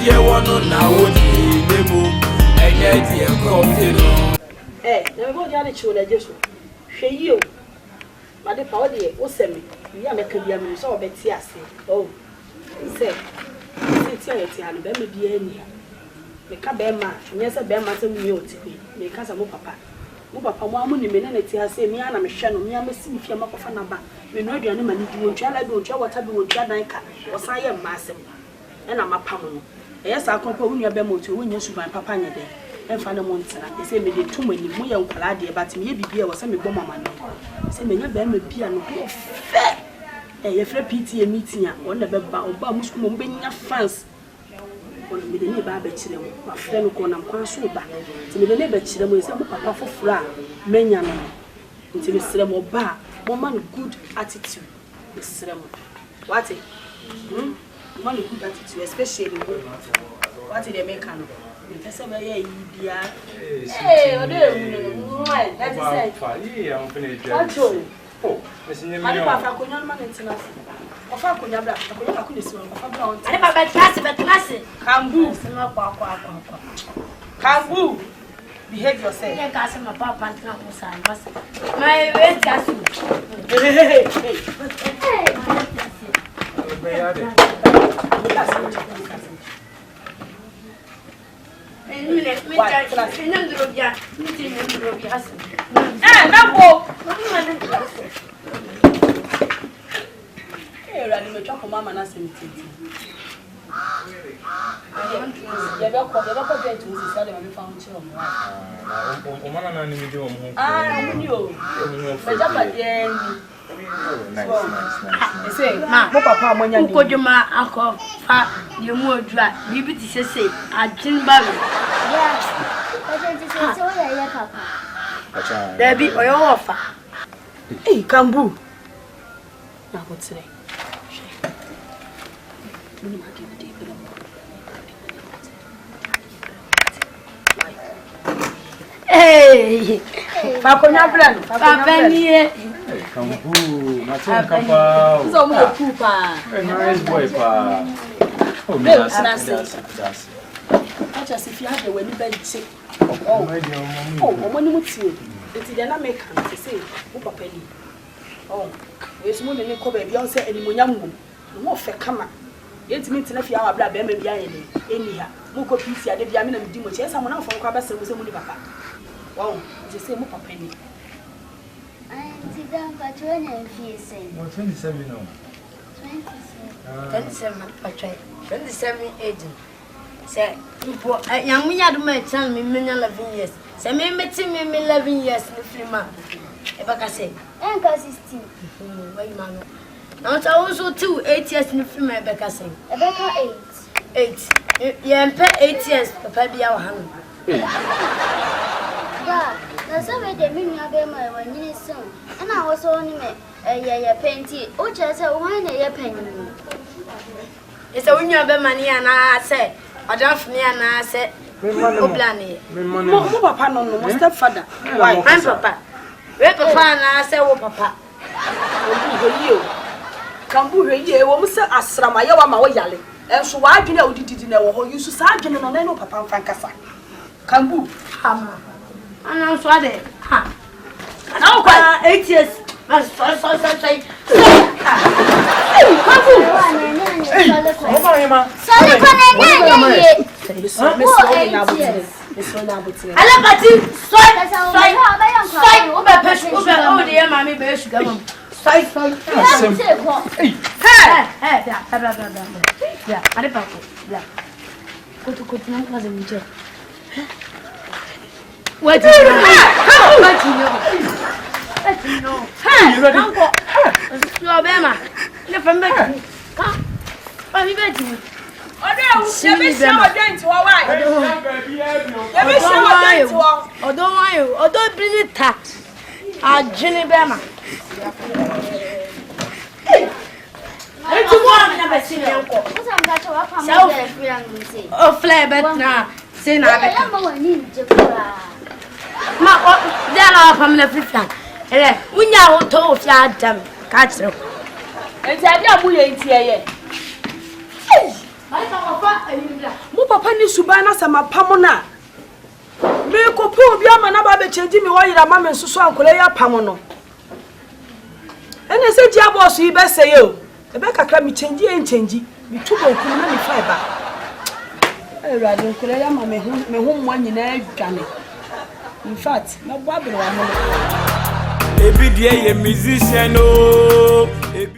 dear one on now, Nemo, and yet, dear Coffee. Eh, never go down the children, just show you. Madame Powder, what's me? We are making the ammunition of Betty. Oh, say, it's a and Bemmy be any. The Cabema, yes, a Bema to me, because I'm papa. Papa, one minute, I say, me and I'm a shadow, me, I'm a see if you're not of number. We know the animal, you won't tell, I don't tell what I do with Jadaika, or I am massive. And I'm a pamon. Yes, I'll compare your bemo to win you to my papa day. And find a monster. They say, me the too many, we are Palladier, but me be or some bomber man. Say, me, you piano. Fair. A fair PT meeting, one the bed bound, Muskum, being your fans. On the neighbor betting, my friend who can quite so back. To the neighbor children is a papa for flour, many until the ceremony bar, woman good attitude. The ceremony. What it? One good attitude, especially what did they make? That's a very idea. Hey, that's it. Oh, I'm not of our Kunyabra, I couldn't see one of our I never classic. Kambu. Behave yourself. I can't see my papa and come my way, I talk mama na semiti. Ya ba ko get to see sale me found chiro mo. O mama na ni mi de o mo. Ni o. Me japa de ni. Nice. Say, ma, mo papa amonya ni. Ko juma akọ fa ye mu odura. Bibi ti sese ajin ba. Yes. I just say so ya papa. Acha. Debi oyo ofa. Eh, Kambu. Na ko tire. Hey, Papa Nabran, Papa Nier, Kambu, Martin Kappa, so more poopa, nice boy, pa. Oh, that's I just if you have the way you bed sick. Oh, when you see it, it's not make to say, Papa. Oh, it's more than a cover, Beyonce, and Munyamu, more fair come. It's meant to if you are a black baby behind anyhow. Muko PC, I did the Amina Dimo, yes, someone from Cabas with some money. Wow, just say Muka Penny. I sit down for 27 no. 27 agent. Say, young me had my tell me 11 years. Say, me meeting me 11 years in the free man. If I can say, and consisting. Wait, man. Now, I also 8 years in the free man, Becca say. Becca 8. Yeah, 8 years, Papa be our hand. Yeah, that's a way they mean your baby when you soon. And I was only a painty, or just a 1 year penny. It's a winner of money, and I said, I don't me and I said, Oblani. Papa, no, stepfather. Why, I'm Papa. Where Papa and I said, oh, Papa. Kambu, you almost said, Asramaya, my yale. And so I can know did know you sergeant and no Papa Francasa. Kambu, Hammer. And I'm sorry. Ha. Now, 8 years. Sorry. What do you know? Hey, Uncle, Alabama. You're from Becky. Come, I'm Becky. Don't bring it tax. Jenny Bama. Never seen Uncle. Oh, flare, but now, say now. There are from the 5th. We now told them, catch them. And tell you, we ain't here. Mo papa ni suban na sama pam na. Me ko po bi ama na ba be change me wayira ma me nsusu ankole ya pam no. Ene se dia boss yi be say o. E be kakra me change me tubo ku na me fiber. Ewrade nkole ya ma me hu mo nyina adwane. In fact, na bo abere wa mo. Ebi die ye musician o.